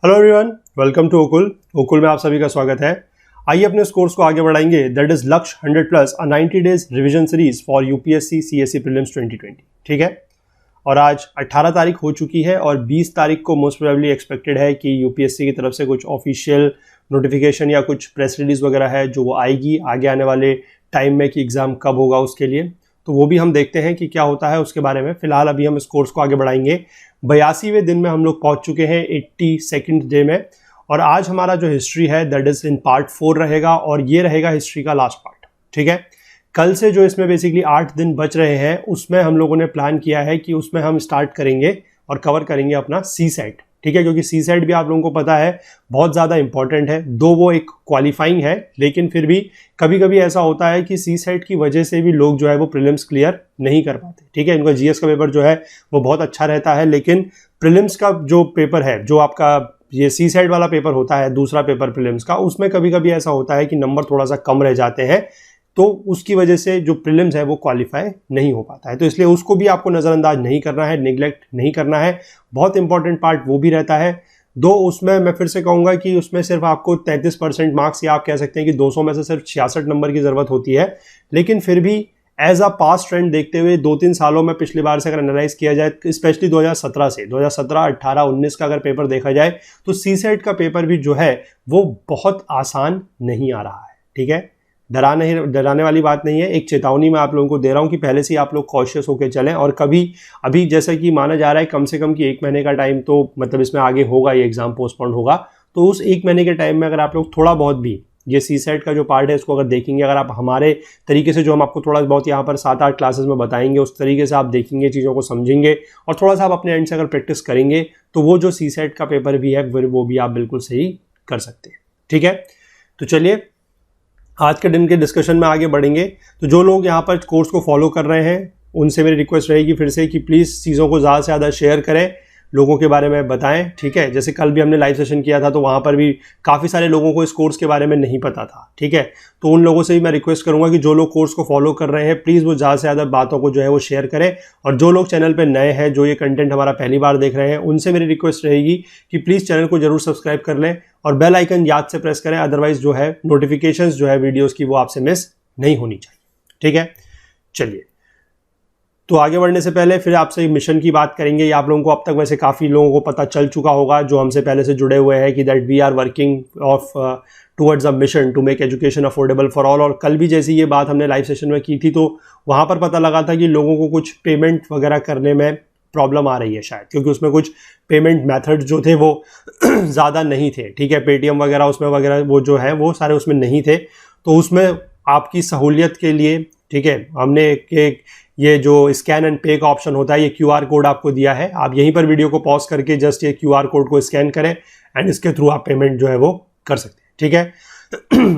Hello everyone, welcome to ओकुल में आप सभी का स्वागत है। आइए अपने इस कोर्स को आगे बढ़ाएंगे। दैट इज लक्ष्य 100 plus 90 days revision series for UPSC CSE prelims 2020। ठीक है, और आज 18 तारीख हो चुकी है और 20 तारीख को मोस्ट प्रोबेबली एक्सपेक्टेड है कि यूपीएससी की तरफ से कुछ ऑफिशियल नोटिफिकेशन या कुछ प्रेस रिलीज वगैरह है जो वो आएगी आगे आने वाले टाइम में कि एग्ज़ाम कब होगा उसके लिए। तो वो भी हम देखते हैं कि क्या होता है उसके बारे में। फिलहाल अभी हम इस कोर्स को आगे बढ़ाएंगे। 82वें दिन में हम लोग पहुंच चुके हैं, 82nd डे में, और आज हमारा जो हिस्ट्री है दैट इज इन पार्ट 4 रहेगा और ये रहेगा हिस्ट्री का लास्ट पार्ट। ठीक है, कल से जो इसमें बेसिकली 8 दिन बच रहे हैं उसमें हम लोगों ने प्लान किया है कि उसमें हम स्टार्ट करेंगे और कवर करेंगे अपना सी सेट। ठीक है, क्योंकि सी सेट भी आप लोगों को पता है बहुत ज़्यादा इंपॉर्टेंट है। दो वो एक क्वालिफाइंग है, लेकिन फिर भी कभी कभी ऐसा होता है कि सी सेट की वजह से भी लोग जो है वो प्रीलिम्स क्लियर नहीं कर पाते। ठीक है, इनका जीएस का पेपर जो है वो बहुत अच्छा रहता है, लेकिन प्रीलिम्स का जो पेपर है, जो आपका ये सी सेट वाला पेपर होता है, दूसरा पेपर प्रीलिम्स का, उसमें कभी कभी ऐसा होता है कि नंबर थोड़ा सा कम रह जाते हैं, तो उसकी वजह से जो प्रीलिम्स है वो क्वालिफाई नहीं हो पाता है। तो इसलिए उसको भी आपको नज़रअंदाज नहीं करना है, निगलेक्ट नहीं करना है। बहुत इंपॉर्टेंट पार्ट वो भी रहता है। दो उसमें मैं फिर से कहूँगा कि उसमें सिर्फ आपको 33% मार्क्स, या आप कह सकते हैं कि 200 में से सिर्फ 66 नंबर की ज़रूरत होती है, लेकिन फिर भी एज अ पास्ट ट्रेंड देखते हुए 2-3 सालों में पिछली बार से अगर एनालाइज किया जाए, स्पेशली 2017 से 2017, 18, 19 का अगर पेपर देखा जाए तो सी सेट का पेपर भी जो है वो बहुत आसान नहीं आ रहा है। ठीक है, डराने वाली बात नहीं है, एक चेतावनी मैं आप लोगों को दे रहा हूं कि पहले से ही आप लोग कॉशियस होकर चलें। और कभी अभी जैसा कि माना जा रहा है कम से कम कि 1 महीने का टाइम तो मतलब इसमें आगे होगा, ये एग्जाम पोस्टपोन होगा, तो उस 1 महीने के टाइम में अगर आप लोग थोड़ा बहुत भी ये सी सेट का जो पार्ट है इसको अगर देखेंगे, अगर आप हमारे तरीके से जो हम आपको थोड़ा बहुत यहाँ पर 7-8 क्लासेस में बताएंगे उस तरीके से आप देखेंगे, चीज़ों को समझेंगे और थोड़ा सा आप अपने एंड से अगर प्रैक्टिस करेंगे तो वो जो सी सेट का पेपर भी है वो भी आप बिल्कुल सही कर सकते हैं। ठीक है, तो चलिए आज के दिन के डिस्कशन में आगे बढ़ेंगे। तो जो लोग यहाँ पर कोर्स को फॉलो कर रहे हैं उनसे मेरी रिक्वेस्ट रहेगी फिर से कि प्लीज़ चीज़ों को ज़्यादा से ज़्यादा शेयर करें, लोगों के बारे में बताएं। ठीक है, जैसे कल भी हमने लाइव सेशन किया था तो वहाँ पर भी काफ़ी सारे लोगों को इस कोर्स के बारे में नहीं पता था। ठीक है, तो उन लोगों से भी मैं रिक्वेस्ट करूँगा कि जो लोग कोर्स को फॉलो कर रहे हैं प्लीज़ वो ज़्यादा से ज़्यादा बातों को जो है वो शेयर करें। और जो लोग चैनल पर नए हैं, जो ये कंटेंट हमारा पहली बार देख रहे हैं, उनसे मेरी रिक्वेस्ट रहेगी कि प्लीज़ चैनल को जरूर सब्सक्राइब कर लें और बेल आइकन याद से प्रेस करें, अदरवाइज जो है नोटिफिकेशंस जो है वीडियोस की वो आपसे मिस नहीं होनी चाहिए। ठीक है, चलिए तो आगे बढ़ने से पहले फिर आपसे मिशन की बात करेंगे। ये आप लोगों को अब तक वैसे काफ़ी लोगों को पता चल चुका होगा जो हमसे पहले से जुड़े हुए हैं कि that we are working off towards a mission to make education affordable for all. और कल भी जैसी ये बात हमने लाइव सेशन में की थी तो वहाँ पर पता लगा था कि लोगों को कुछ पेमेंट वगैरह करने में प्रॉब्लम आ रही है शायद, क्योंकि उसमें कुछ पेमेंट मेथड जो थे वो ज़्यादा नहीं थे। ठीक है, पेटीएम वगैरह उसमें वगैरह वो जो है वो सारे उसमें नहीं थे। तो उसमें आपकी सहूलियत के लिए, ठीक है, हमने एक ये जो स्कैन एंड पे का ऑप्शन होता है, ये क्यूआर कोड आपको दिया है। आप यहीं पर वीडियो को पॉज करके जस्ट ये क्यूआर कोड को स्कैन करें एंड इसके थ्रू आप पेमेंट जो है वो कर सकते हैं। ठीक है,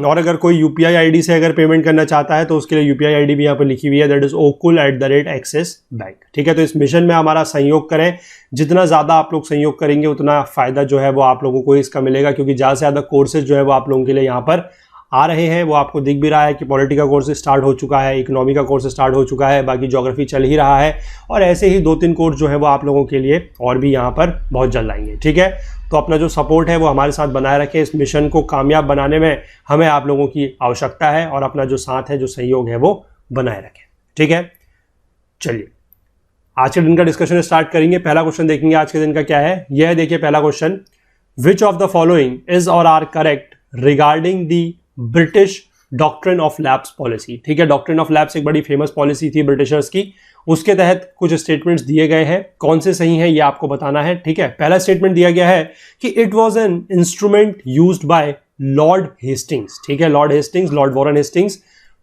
और अगर कोई यूपीआई आईडी से अगर पेमेंट करना चाहता है तो उसके लिए यूपीआई आईडी भी यहाँ पर लिखी हुई है, दैट इज okul@axis bank। ठीक है, तो इस मिशन में हमारा सहयोग करें। जितना ज़्यादा आप लोग सहयोग करेंगे उतना फ़ायदा जो है वो आप लोगों को इसका मिलेगा, क्योंकि ज़्यादा से ज़्यादा कोर्सेज जो है वो आप लोगों के लिए यहाँ पर आ रहे हैं। वो आपको दिख भी रहा है कि पॉलिटी का कोर्स स्टार्ट हो चुका है, इकोनॉमी का कोर्स स्टार्ट हो चुका है, बाकी ज्योग्राफी चल ही रहा है, और ऐसे ही 2-3 कोर्स जो है वो आप लोगों के लिए और भी यहाँ पर बहुत जल्द आएंगे। ठीक है, तो अपना जो सपोर्ट है वो हमारे साथ बनाए रखें। इस मिशन को कामयाब बनाने में हमें आप लोगों की आवश्यकता है और अपना जो साथ है, जो सहयोग है वो बनाए रखें। ठीक है, चलिए आज के दिन का डिस्कशन स्टार्ट करेंगे। पहला क्वेश्चन देखेंगे आज के दिन का क्या है। यह देखिए पहला question, which of the following is और are correct regarding the British doctrine of lapse policy. ठीक है, डॉक्ट्रिन ऑफ लैप्स एक बड़ी फेमस पॉलिसी थी ब्रिटिशर्स की, उसके तहत कुछ स्टेटमेंट्स दिए गए हैं। कौन से सही हैं ये आपको बताना है। ठीक है, पहला स्टेटमेंट दिया गया है कि it was an instrument used by Lord Hastings. ठीक है, Lord Hastings, Lord Warren Hastings,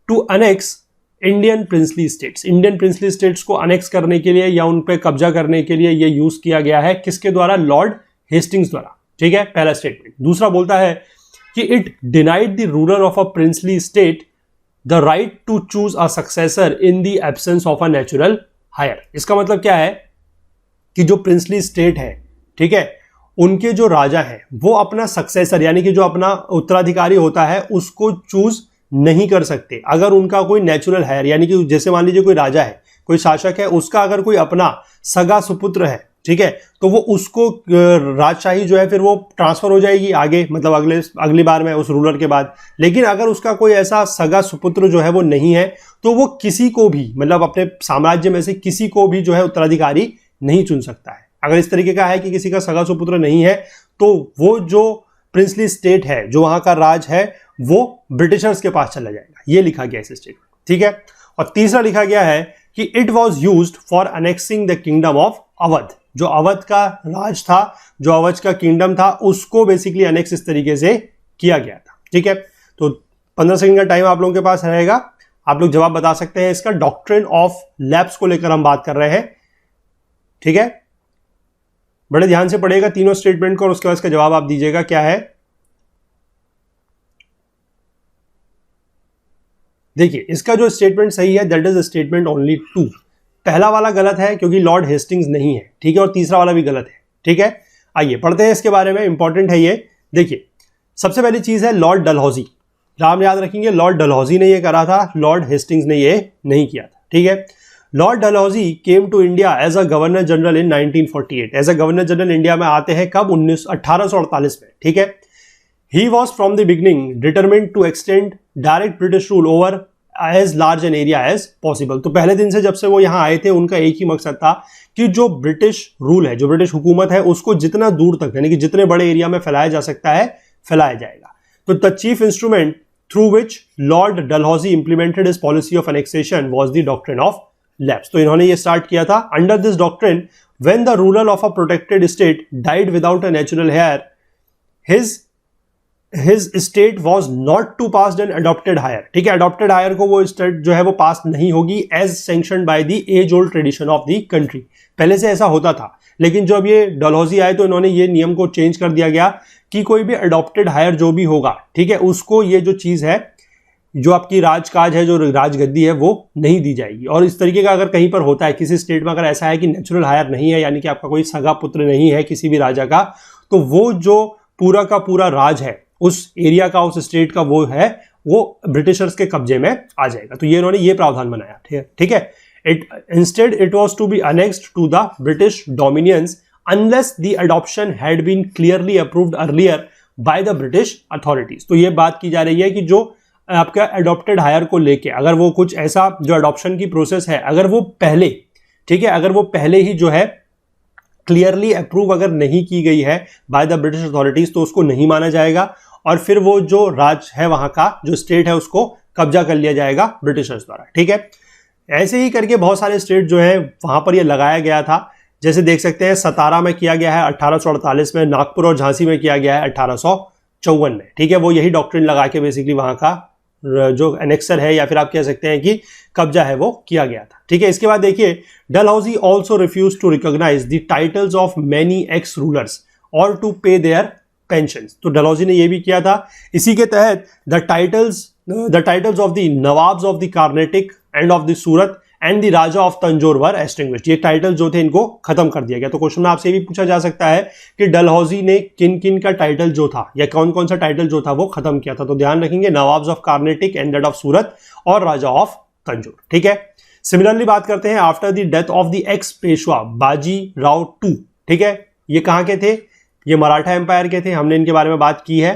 to annex Indian princely states. Indian princely states को अनेक्स करने के लिए या उन पर कब्जा करने के लिए ये यूज किया गया है। किसके द्वारा? लॉर्ड हेस्टिंग्स द्वारा। ठीक है, पहला स्टेटमेंट। दूसरा बोलता है कि it denied the ruler of a princely state the right to choose a successor in the absence of a natural heir. इसका मतलब क्या है कि जो प्रिंसली स्टेट है, ठीक है, उनके जो राजा हैं वो अपना सक्सेसर यानी कि जो अपना उत्तराधिकारी होता है उसको चूज नहीं कर सकते अगर उनका कोई नेचुरल हायर, यानी कि जैसे मान लीजिए कोई राजा है, कोई शासक है, उसका अगर कोई अपना सगा सुपुत्र है ठीक है, तो वो उसको राजशाही जो है फिर वो ट्रांसफर हो जाएगी आगे, मतलब अगली बार में उस रूलर के बाद। लेकिन अगर उसका कोई ऐसा सगा सुपुत्र जो है वो नहीं है, तो वो किसी को भी, मतलब अपने साम्राज्य में से किसी को भी जो है उत्तराधिकारी नहीं चुन सकता है। अगर इस तरीके का है कि किसी का सगा सुपुत्र नहीं है, तो वो जो प्रिंसली स्टेट है, जो वहां का राज है, वो ब्रिटिशर्स के पास चला जाएगा। ये लिखा गया इस स्टेटमेंट, ठीक है। और तीसरा लिखा गया है कि it was used for annexing the kingdom of Awadh. जो अवध का राज था, जो अवध का किंगडम था, उसको बेसिकली अनेक्स इस तरीके से किया गया था, ठीक है। तो 15 सेकंड का टाइम आप लोगों के पास रहेगा, आप लोग जवाब बता सकते हैं। इसका डॉक्ट्रिन ऑफ लैप्स को लेकर हम बात कर रहे हैं, ठीक है। बड़े ध्यान से पढ़िएगा तीनों स्टेटमेंट को और उसके बाद इसका जवाब आप दीजिएगा क्या है। देखिए, इसका जो स्टेटमेंट सही है दैट इज स्टेटमेंट ओनली 2। पहला वाला गलत है क्योंकि लॉर्ड हेस्टिंग्स नहीं है, ठीक है, और तीसरा वाला भी गलत है, ठीक है। आइए पढ़ते हैं इसके बारे में, इंपॉर्टेंट है ये। देखिए, सबसे पहली चीज है लॉर्ड डलहौजी। नाम याद रखेंगे, लॉर्ड डलहौजी ने ये करा था, लॉर्ड हेस्टिंग्स ने ये नहीं किया था, ठीक है। Lord Dalhousie came to India as a governor general in 1948। As a governor general India में आते हैं कब? 1848 में, ठीक है। He was from the beginning determined to extend direct British rule over as large an area as possible। तो पहले दिन से जब से वो यहाँ आए थे, उनका एक ही मकसद था कि जो ब्रिटिश रूल है, जो ब्रिटिश हुकूमत है, उसको जितना दूर तक, यानी कि जितने बड़े एरिया में फैलाया जा सकता है, फैलाया जाएगा। तो the chief instrument through which Lord Dalhousie implemented his policy of annexation was the doctrine of lapse. तो इन्होंने ये स्टार्ट किया था। Under this doctrine when the ruler of a protected state died without a natural heir, his state was not to pass an adopted hire, ठीक है। adopted hire को वो state जो है वो पास नहीं होगी as sanctioned by the age old tradition of the country। पहले से ऐसा होता था, लेकिन जब ये डलहौजी आए तो इन्होंने ये नियम को चेंज कर दिया गया कि कोई भी adopted hire जो भी होगा, ठीक है, उसको ये जो चीज है, जो आपकी राजकाज है, जो राजगद्दी है, वो नहीं दी जाएगी। और इस तरीके का अगर कहीं पर होता है, किसी स्टेट में अगर ऐसा है कि नेचुरल हायर नहीं है, यानी कि आपका कोई सगा पुत्र नहीं है किसी भी राजा का, तो वो जो पूरा का पूरा राज है उस एरिया का, उस स्टेट का, वो है, वो ब्रिटिशर्स के कब्जे में आ जाएगा। तो ये इन्होंने ये प्रावधान बनाया, ठीक है। Instead it was to be annexed to the British dominions unless the adoption had been clearly approved earlier by the British authorities. तो ये बात की जा रही है कि जो आपका अडॉप्टेड हायर को लेके अगर वो कुछ ऐसा जो अडॉप्शन की प्रोसेस है, अगर वो पहले, ठीक है, अगर वो पहले ही जो है क्लियरली अप्रूव अगर नहीं की गई है बाय द ब्रिटिश अथॉरिटीज, तो उसको नहीं माना जाएगा और फिर वो जो राज है, वहां का जो स्टेट है, उसको कब्जा कर लिया जाएगा ब्रिटिशर्स द्वारा, ठीक है। ऐसे ही करके बहुत सारे स्टेट जो है वहां पर ये लगाया गया था। जैसे देख सकते हैं, सतारा में किया गया है 1848 में, नागपुर और झांसी में किया गया है 1854 में, ठीक है। वो यही डॉक्ट्रिन लगा के बेसिकली वहां का जो एनेक्सर है, या फिर आप कह सकते हैं कि कब्जा है, वो किया गया था, ठीक है। इसके बाद देखिए, Dalhousie also refuse to recognise the titles of many ex rulers और टू पे देयर पेंशन। तो डलहौजी ने यह भी किया था। इसी के तहत the titles of the nawabs of the Carnatic end of the Surat and the Raja of Tanjore were extinguished. ये टाइटल जो थे, इनको खत्म कर दिया गया। तो क्वेश्चन में आपसे ये भी पूछा जा सकता है कि डलहौजी ने किन किन का टाइटल जो था, या कौन कौन सा टाइटल जो था वो खत्म किया था। तो ध्यान रखेंगे, Nawabs of Carnatic and that of Surat और राजा ऑफ तंजौर, ठीक है। सिमिलरली बात करते हैं after the death of the x Peshwa बाजी राव टू, ठीक है। ये कहां के थे? ये मराठा एम्पायर के थे, हमने इनके बारे में बात की है,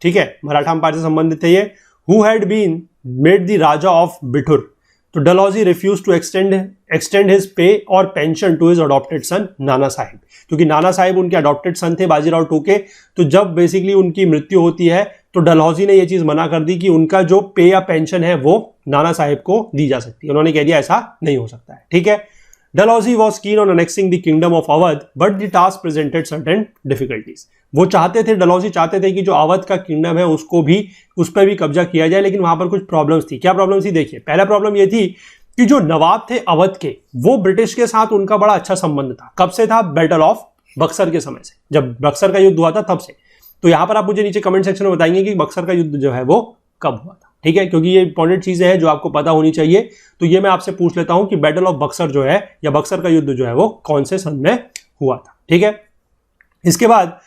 ठीक है। मराठा एम्पायर से संबंधित थे ये। Who had been made the Raja of Bithur. तो Dalhousie refuse to extend his pay or pension to his adopted son Nana Sahib, क्योंकि नाना साहिब उनके अडॉप्टेड सन थे बाजीराव टू के। तो जब बेसिकली उनकी मृत्यु होती है, तो डलहौजी ने यह चीज मना कर दी कि उनका जो पे या पेंशन है वो नाना साहिब को दी जा सकती है। उन्होंने कह दिया ऐसा नहीं हो सकता है, ठीक है। Dalhousie was keen on annexing the kingdom of Awadh but the task presented certain difficulties. वो चाहते थे, डलहौजी चाहते थे कि जो अवध का किंगडम है उसको भी, उस पर भी कब्जा किया जाए, लेकिन वहां पर कुछ प्रॉब्लम्स थी। क्या प्रॉब्लम थी? देखिए, पहला प्रॉब्लम ये थी कि जो नवाब थे अवध के, वो ब्रिटिश के साथ उनका बड़ा अच्छा संबंध था। कब से था? बैटल ऑफ बक्सर के समय से, जब बक्सर का युद्ध हुआ था तब से। तो यहां पर आप मुझे नीचे कमेंट सेक्शन में बताएंगे कि बक्सर का युद्ध जो है वो कब हुआ था, ठीक है, क्योंकि ये इंपॉर्टेंट चीजें हैं जो आपको पता होनी चाहिए। तो ये मैं आपसे पूछ लेता हूं कि बैटल ऑफ बक्सर जो है, या बक्सर का युद्ध जो है, वो कौन से सन में हुआ था, ठीक है। इसके बाद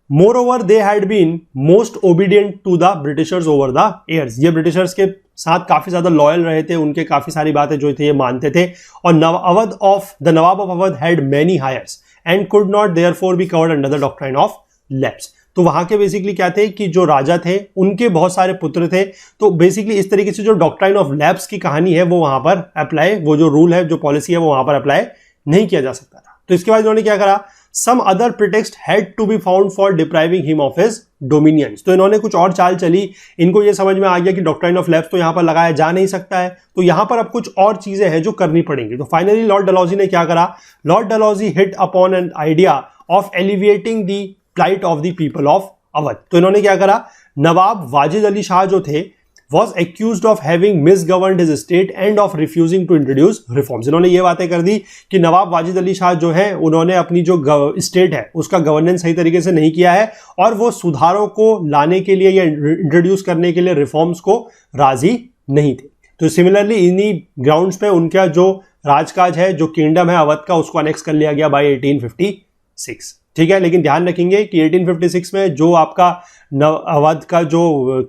moreover they had been most obedient to the Britishers over the years. ये ब्रिटिशर्स के साथ काफी ज्यादा लॉयल रहे थे, उनके काफी सारी बातें जो थे ये मानते थे। और the nawab of Awadh had many heirs and could not therefore be covered under the doctrine of lapse. तो वहां के बेसिकली क्या थे कि जो राजा थे उनके बहुत सारे पुत्र थे, तो बेसिकली इस तरीके से जो डॉक्ट्राइन ऑफ लैप्स की कहानी है वो वहां पर अप्लाई, वो जो रूल है, जो पॉलिसी है वो वहां पर अप्लाई नहीं किया जा सकता था। तो इसके बाद इन्होंने क्या करा, some other pretext had to be found for depriving him of his dominions. तो इन्होंने कुछ और चाल चली, इनको ये समझ में आ गया कि डॉक्ट्राइन ऑफ लैप्स तो यहां पर लगाया जा नहीं सकता है, तो यहां पर अब कुछ और चीजें हैं जो करनी पड़ेंगी। तो फाइनली लॉर्ड डलहौजी ने क्या करा, Lord Dalhousie hit upon an idea of alleviating the plight of the people of Awadh. तो इन्होंने क्या करा, नवाब वाजिद अली शाह जो थे was accused of having misgoverned his state and of refusing to introduce reforms। इन्होंने ये बातें कर दी कि नवाब वाजिद अली शाह जो है उन्होंने अपनी जो स्टेट है उसका गवर्नेंस सही तरीके से नहीं किया है और वो सुधारों को लाने के लिए या इंट्रोड्यूस करने के लिए रिफॉर्म्स को राजी नहीं थे। तो सिमिलरली इन्हीं ग्राउंड्स पे उनका जो राजकाज है, जो किंगडम है अवध का, उसको अनेक्स कर लिया गया बाय 1856। ठीक है, लेकिन ध्यान रखेंगे कि 1856 में जो आपका अवध का जो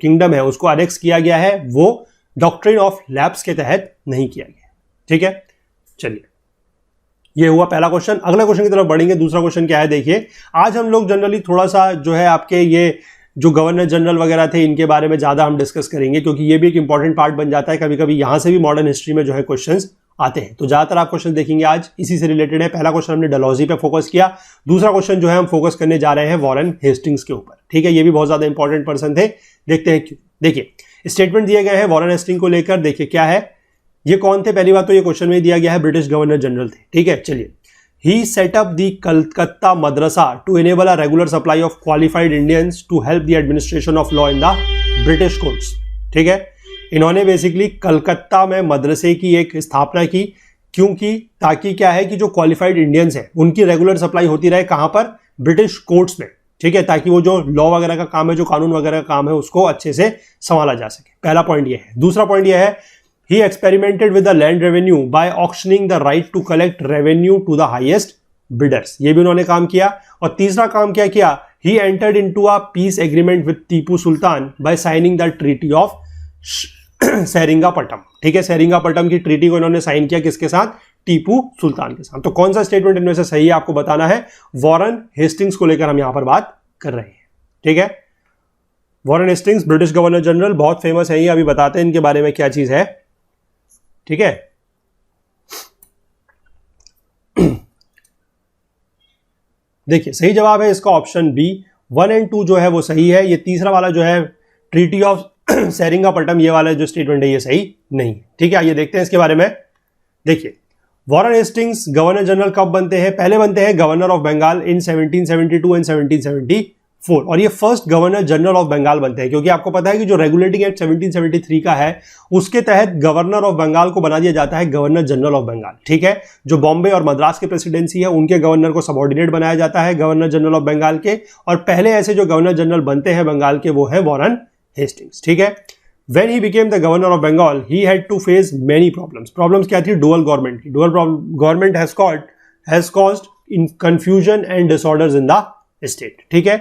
किंगडम है उसको अनेक्स किया गया है वो डॉक्ट्रिन ऑफ लैप्स के तहत नहीं किया गया। ठीक है, चलिए ये हुआ पहला क्वेश्चन। अगला क्वेश्चन की तरफ बढ़ेंगे। दूसरा क्वेश्चन क्या है, देखिए आज हम लोग जनरली थोड़ा सा जो है आपके ये जो गवर्नर जनरल वगैरह थे इनके बारे में ज्यादा हम डिस्कस करेंगे, क्योंकि ये भी एक इंपॉर्टेंट पार्ट बन जाता है। कभी कभी यहां से भी मॉडर्न हिस्ट्री में जो है क्वेश्चंस आते हैं, तो ज्यादातर आप क्वेश्चन देखेंगे आज इसी से रिलेटेड है। पहला क्वेश्चन हमने डलहौजी पे फोकस किया, दूसरा क्वेश्चन जो है हम फोकस करने जा रहे हैं वॉरेन हेस्टिंग्स के ऊपर। ठीक है, ये भी बहुत ज्यादा इंपॉर्टेंट पर्सन थे, देखते हैं क्यों। देखिए स्टेटमेंट दिए गए हैं वॉरेन हेस्टिंग को लेकर, देखिए क्या है, ये कौन थे, पहली बात तो ये क्वेश्चन में दिया गया है ब्रिटिश गवर्नर जनरल थे। ठीक है, चलिए, he set up the Calcutta Madrasa to enable a regular supply of qualified Indians to help the administration of law in the British courts। ठीक है, इन्होंने बेसिकली कलकत्ता में मदरसे की एक स्थापना की, क्योंकि ताकि क्या है कि जो क्वालिफाइड इंडियंस है उनकी रेगुलर सप्लाई होती रहे, कहां पर, ब्रिटिश कोर्ट्स में। ठीक है, ताकि वो जो लॉ वगैरह का काम है, जो कानून वगैरह का काम है, उसको अच्छे से संभाला जा सके। पहला पॉइंट ये है। दूसरा पॉइंट ये है, he experimented with the land revenue by auctioning the right to collect revenue to the highest bidders। ये भी उन्होंने काम किया। और तीसरा काम क्या किया, he entered into a peace agreement with Tipu Sultan by signing the treaty of Seringapatam. ठीक है, सेरिंगापटम की ट्रीटी को इन्होंने साइन किया, किसके साथ, टीपू सुल्तान के साथ। तो कौन सा स्टेटमेंट इनमें से सही है आपको बताना है। वॉरेन हेस्टिंग्स को लेकर हम यहां पर बात कर रहे हैं। ठीक है, Warren Hastings British governor general, बहुत फेमस है ये, अभी बताते हैं इनके बारे में क्या चीज है। ठीक है, देखिए सही जवाब है इसका ऑप्शन बी, 1 और 2 जो है वो सही है। ये तीसरा वाला जो है ट्रीटी ऑफ सेरिंगापटम, ये वाला जो स्टेटमेंट है ये सही नहीं है। ठीक है, आइए देखते हैं इसके बारे में। देखिए वॉरेन हेस्टिंग्स गवर्नर जनरल कब बनते हैं, पहले बनते हैं governor of Bengal in 1772 and 1774, और ये first governor general of Bengal बनते हैं, क्योंकि आपको पता है कि जो रेगुलेटिंग एक्ट 1773 का है उसके तहत गवर्नर ऑफ बंगाल को बना दिया जाता है गवर्नर जनरल ऑफ बंगाल। ठीक है, जो बॉम्बे और मद्रास की प्रेसिडेंसी है उनके गवर्नर को सबऑर्डिनेट बनाया जाता है गवर्नर जनरल ऑफ बंगाल के, और पहले ऐसे जो गवर्नर जनरल बनते हैं बंगाल के वो है वॉरेन हेस्टिंग्स। ठीक है, When he became the governor of Bengal, he had to face many problems. Problems क्या थी, dual government की। Dual government has caused confusion and disorders in the state। ठीक है,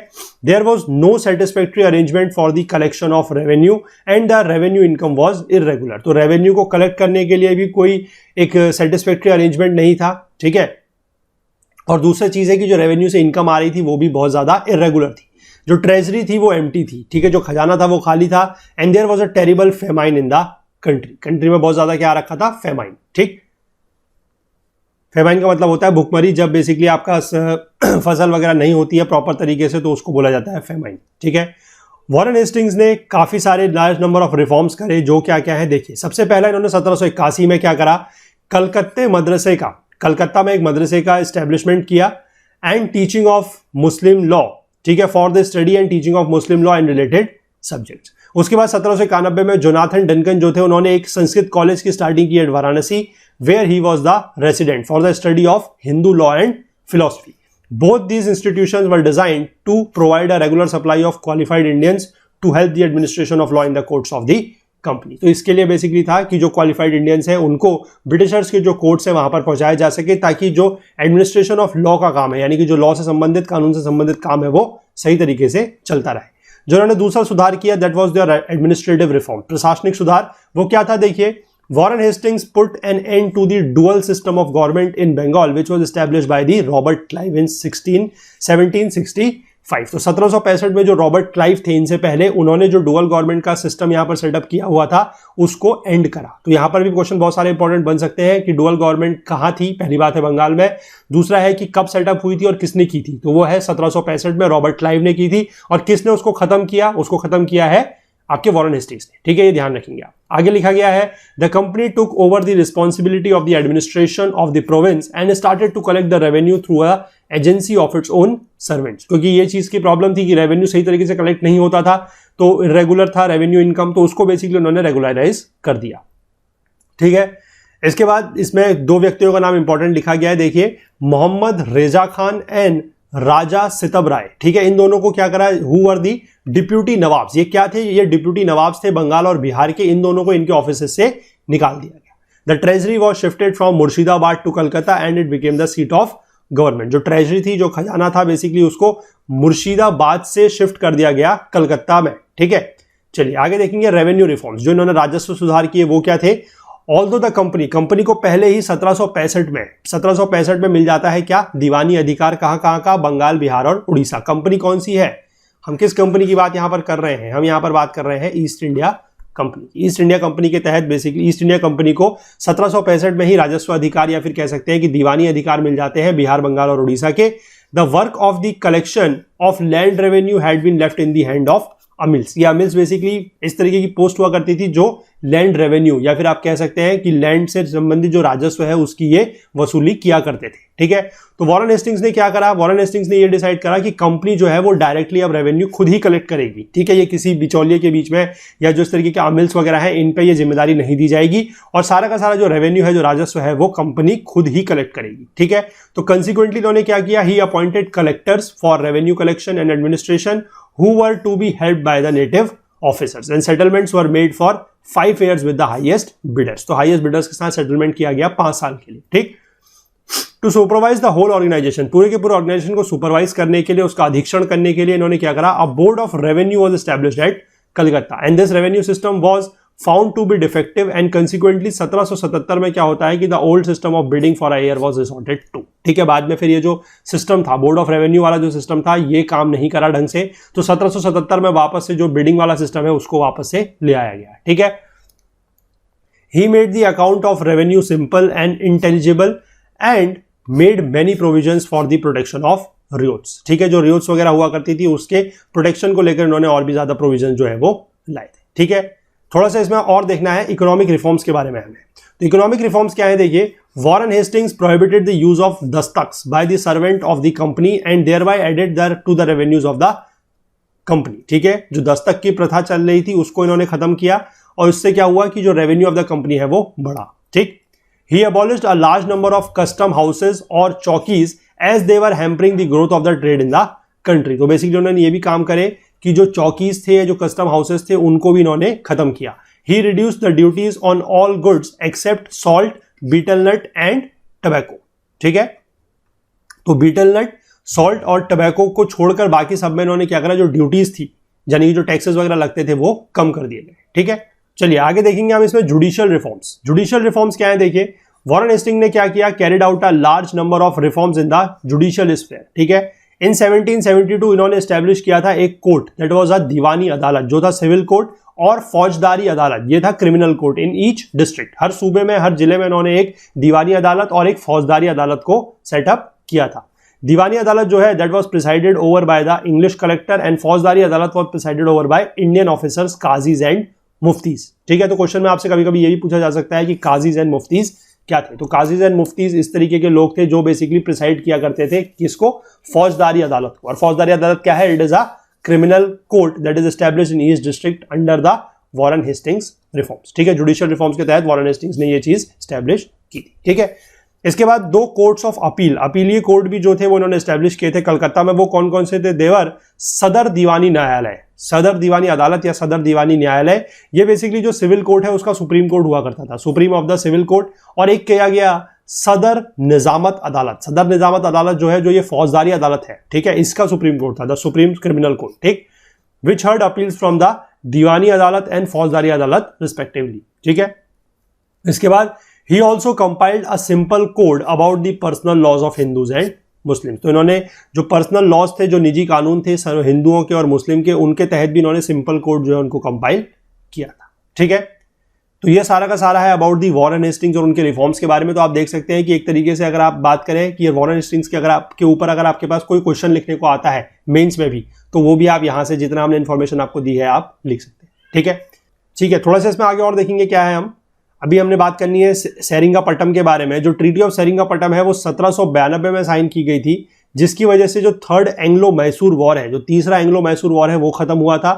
there was no satisfactory arrangement for the collection of revenue and the revenue income was irregular। तो revenue को collect करने के लिए भी कोई एक satisfactory arrangement नहीं था। ठीक है, और दूसरी चीज है कि जो रेवेन्यू से इनकम आ रही थी वो भी बहुत ज्यादा इरेगुलर थी, जो ट्रेजरी थी वो एम्प्टी थी। ठीक है, जो खजाना था वो खाली था। And there was a terrible famine in the country में बहुत ज्यादा क्या रखा था, फेमाइन। ठीक, फेमाइन का मतलब होता है भुखमरी, जब बेसिकली आपका फसल वगैरह नहीं होती है प्रॉपर तरीके से तो उसको बोला जाता है फेमाइन। ठीक है, वॉरेन हेस्टिंग्स ने काफी सारे लार्ज नंबर ऑफ रिफॉर्म्स करे, जो क्या क्या है देखिए। सबसे पहला इन्होंने 1781 में क्या करा, कलकत्ता में एक मदरसे का एस्टेब्लिशमेंट किया, and teaching of Muslim law. ठीक है, for the study and teaching of Muslim law and related subjects. उसके बाद 1791 में जोनाथन डंकन जो थे उन्होंने एक संस्कृत कॉलेज की स्टार्टिंग की at Varanasi, where he was the resident for the study of Hindu law and philosophy. Both these institutions were designed to provide a regular supply of qualified Indians to help the administration of law in the courts of the company. तो इसके लिए basically था कि जो qualified Indians हैं उनको Britishers के जो कोर्ट्स है वहां पर पहुंचाया जा सके, ताकि जो एडमिनिस्ट्रेशन ऑफ लॉ का काम है, यानी कि जो लॉ से संबंधित, कानून से संबंधित काम है, वो सही तरीके से चलता रहे। जो उन्होंने दूसरा सुधार किया that was there administrative reform, प्रशासनिक सुधार। वो क्या था देखिए, Warren Hastings put an end to the dual system of government in Bengal, which was established by the Robert Clive in 1765. तो 1765 में जो रॉबर्ट क्लाइव थे इनसे पहले, उन्होंने जो डुअल गवर्नमेंट का सिस्टम यहां पर सेटअप किया हुआ था उसको एंड करा। तो यहां पर भी क्वेश्चन बहुत सारे इंपॉर्टेंट बन सकते हैं कि डुअल गवर्नमेंट कहां थी, पहली बात है बंगाल में, दूसरा है कि कब सेटअप हुई थी और किसने की थी। तो वो है 1765 में रॉबर्ट क्लाइव ने की थी, और किसने उसको खत्म किया, उसको खत्म किया है आपके वॉरेन हेस्टिंग्स ने। ठीक है, ये ध्यान रखेंगे आप। आगे लिखा गया है the company took over the responsibility of the administration of the province and started to collect the revenue through a agency of its own servants. क्योंकि ये चीज की प्रॉब्लम थी कि रेवेन्यू सही तरीके से कलेक्ट नहीं होता था, तो इरेगुलर था रेवेन्यू इनकम, तो उसको बेसिकली उन्होंने रेगुलराइज कर दिया। ठीक है, इसके बाद इसमें दो व्यक्तियों का नाम इंपॉर्टेंट लिखा गया है, देखिए, मोहम्मद रेजा खान एंड राजा सितब राय। ठीक है, इन दोनों को क्या करा, who were the deputy nawabs. ये क्या थे, ये डिप्यूटी नवाब्स थे बंगाल और बिहार के। इन दोनों को इनके ऑफिस से निकाल दिया गया। The treasury was shifted from Murshidabad to Calcutta and it became the seat of government. जो ट्रेजरी थी, जो खजाना था, बेसिकली उसको मुर्शिदाबाद से शिफ्ट कर दिया गया कलकत्ता में। ठीक है, चलिए आगे देखेंगे रेवेन्यू रिफॉर्म्स। जो इन्होंने राजस्व सुधार किए वो क्या थे। ऑल्दो द कंपनी को पहले ही 1765 में मिल जाता है क्या, दीवानी अधिकार। कहां का, बंगाल, बिहार और उड़ीसा। कंपनी कौन सी है, हम किस कंपनी की बात यहां पर कर रहे हैं, हम यहां पर बात कर रहे हैं east India company. East India company के तहत बेसिकली ईस्ट इंडिया कंपनी को 1765 में ही राजस्व अधिकार या फिर कह सकते हैं कि दीवानी अधिकार मिल जाते हैं बिहार, बंगाल और उड़ीसा के। The work of the collection of land revenue had been left in the hand of amils. ये अमिल्स बेसिकली इस तरीके की पोस्ट हुआ करती थी जो लैंड रेवेन्यू या फिर आप कह सकते हैं कि लैंड से संबंधित जो राजस्व है उसकी ये वसूली किया करते थे। ठीक है, तो वॉरेन हेस्टिंग्स ने क्या करा, वॉरेन हेस्टिंग्स ने ये डिसाइड करा कि कंपनी जो है वो डायरेक्टली अब रेवेन्यू खुद ही कलेक्ट करेगी। ठीक है, ये किसी बिचौलिए के बीच में या जो इस तरीके के अमिल्स वगैरह है इन पे ये जिम्मेदारी नहीं दी जाएगी, और सारा का सारा जो रेवेन्यू है, जो राजस्व है, वो कंपनी खुद ही कलेक्ट करेगी। ठीक है, तो कंसिक्वेंटली इन्होंने क्या किया, he appointed collectors for revenue collection and administration who were to be helped by the native officers and settlements were made for 5 years with the highest bidders। तो highest bidders के साथ सेटलमेंट किया गया 5 साल के लिए। ठीक, to supervise the whole organisation, पूरे के पूरे ऑर्गेनाइजेशन को सुपरवाइज करने के लिए, उसका अधीक्षण करने के लिए इन्होंने क्या करा, a board of revenue was established at Calcutta and this revenue system was found to be defective and consequently 1777 में क्या होता है कि the old system of bidding for a year was resorted to. ठीक है, बाद में फिर ये जो सिस्टम था, बोर्ड ऑफ रेवेन्यू वाला जो सिस्टम था, ये काम नहीं करा ढंग से, तो 1777 में वापस से जो बिडिंग वाला सिस्टम है उसको वापस से ले आया गया। ठीक है, he made the account of revenue simple and intelligible and made many provisions for the protection of ryots. ठीक है, जो रियोट्स वगैरह हुआ करती थी उसके प्रोटेक्शन को लेकर इन्होंने और भी ज्यादा प्रोविजन जो है वो लाए थे। ठीक है, थोड़ा सा इसमें और देखना है इकोनॉमिक रिफॉर्म्स के बारे में हमें। तो इकोनॉमिक रिफॉर्म्स क्या है, देखिए, Warren Hastings prohibited the use of dastaks by the servant of the company and thereby added to the revenues of the company. ठीक है, जो दस्तक की प्रथा चल रही थी उसको इन्होंने खत्म किया, और इससे क्या हुआ कि जो रेवेन्यू ऑफ द कंपनी है वो बढ़ा। ठीक, he abolished a large number of custom houses और chowkis as they were hampering the growth of the trade in the country. तो बेसिकली उन्होंने ये भी काम करे कि जो चौकीज थे, जो कस्टम हाउसेस थे, उनको भी इन्होंने खत्म किया। He reduced the duties on all goods except salt, betel nut and tobacco. ठीक है, तो बीटल नट, सॉल्ट और टबैको को छोड़कर बाकी सब में इन्होंने क्या करा, जो ड्यूटीज थी यानी कि जो टैक्सेस वगैरह लगते थे वो कम कर दिए गए। ठीक है, चलिए आगे देखेंगे हम इसमें जुडिशियल रिफॉर्म्स। जुडिशियल रिफॉर्म्स क्या है, देखिए, वॉरेन हेस्टिंग्स ने क्या किया, carried out a large number of reforms in the judicial sphere. ठीक है, इन 1772 इन्होंने एस्टैब्लिश किया था एक कोर्ट, दैट वाज अ दीवानी अदालत, जो था सिविल कोर्ट, और फौजदारी अदालत, ये था criminal court in each district. हर सूबे में, हर जिले में इन्होंने एक दीवानी अदालत और एक फौजदारी अदालत को सेटअप किया था। दीवानी अदालत जो है that was presided over by the English collector and फौजदारी adalat was presided over by Indian officers, qazis and muftis. ठीक है, तो क्वेश्चन में आपसे कभी कभी ये भी पूछा जा सकता है कि काजीज एंड मुफ्तीज क्या थे। तो काजीज एंड मुफ्तीज इस तरीके के लोग थे जो बेसिकली प्रिसाइड किया करते थे किसको, फौजदारी अदालत को। और फौजदारी अदालत क्या है, it is a criminal court that is established in east district under the Warren Hastings reforms. ठीक है, जुडिशियल रिफॉर्म्स के तहत वॉरेन हेस्टिंग्स ने ये चीज एस्टैब्लिश की थी। ठीक है, इसके बाद दो कोर्ट्स ऑफ अपील, अपीलीय कोर्ट भी जो थे वो इन्होंने एस्टैब्लिश किए थे कलकत्ता में। वो कौन कौन से थे, देवर सदर दीवानी न्यायालय, सदर दीवानी अदालत या सदर दीवानी न्यायालय। ये बेसिकली जो सिविल कोर्ट है उसका सुप्रीम कोर्ट हुआ करता था, supreme of the civil court. और एक किया गया सदर निजामत अदालत। सदर निजामत अदालत जो है, जो ये फौजदारी अदालत है, ठीक है, इसका सुप्रीम कोर्ट था, द सुप्रीम क्रिमिनल कोर्ट। ठीक, which heard appeals from the Diwani Adalat and फौजदारी अदालत रिस्पेक्टिवली। ठीक है, इसके बाद he also compiled a simple code about the personal laws of Hindus and Muslim. तो इन्होंने जो पर्सनल लॉज थे, जो निजी कानून थे हिंदुओं के और मुस्लिम के, उनके तहत भी इन्होंने सिंपल कोड जो है उनको कंपाइल किया था। ठीक है, तो ये सारा का सारा है अबाउट दी वॉरेन हेस्टिंग्स और उनके रिफॉर्म्स के बारे में। तो आप देख सकते हैं कि एक तरीके से अगर आप बात करें कि ये वॉरेन हेस्टिंग्स के अगर आपके ऊपर अगर आपके पास कोई क्वेश्चन लिखने को आता है मेंस में भी, तो वो भी आप यहां से जितना हमने इन्फॉर्मेशन आपको दी है आप लिख सकते हैं। ठीक है, थोड़ा सा इसमें आगे और देखेंगे क्या है। हम अभी हमने बात करनी है सेरिंगापट्टम के बारे में। जो ट्रीटी ऑफ सेरिंगापट्टम है वो 1792 में साइन की गई थी, जिसकी वजह से जो थर्ड एंग्लो मैसूर वॉर है, जो तीसरा एंग्लो मैसूर वॉर है, वो खत्म हुआ था।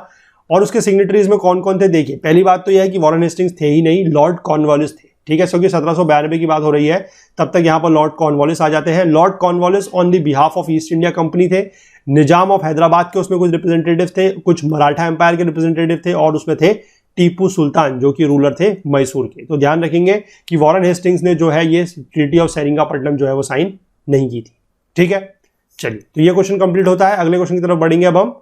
और उसके सिग्नेटरीज में कौन कौन थे देखिए। पहली बात तो यह है कि वॉरेन हेस्टिंग्स थे ही नहीं, लॉर्ड कॉर्नवालिस थे। ठीक है, क्योंकि 1792 की बात हो रही है, तब तक यहां पर लॉर्ड कॉर्नवालिस आ जाते हैं। Lord Cornwallis on the behalf of east India company थे। निजाम ऑफ हैदराबाद के उसमें कुछ रिप्रेजेंटेटिव थे, कुछ मराठा एम्पायर के रिप्रेजेंटेटिव थे, और उसमें थे टीपू सुल्तान जो कि रूलर थे मैसूर के। तो ध्यान रखेंगे कि वॉरेन हेस्टिंग्स ने जो है ये ट्रीटी ऑफ सेरिंगापट्टम जो है वो साइन नहीं की थी। ठीक है, चलिए, तो ये क्वेश्चन कंप्लीट होता है। अगले क्वेश्चन की तरफ बढ़ेंगे अब हम।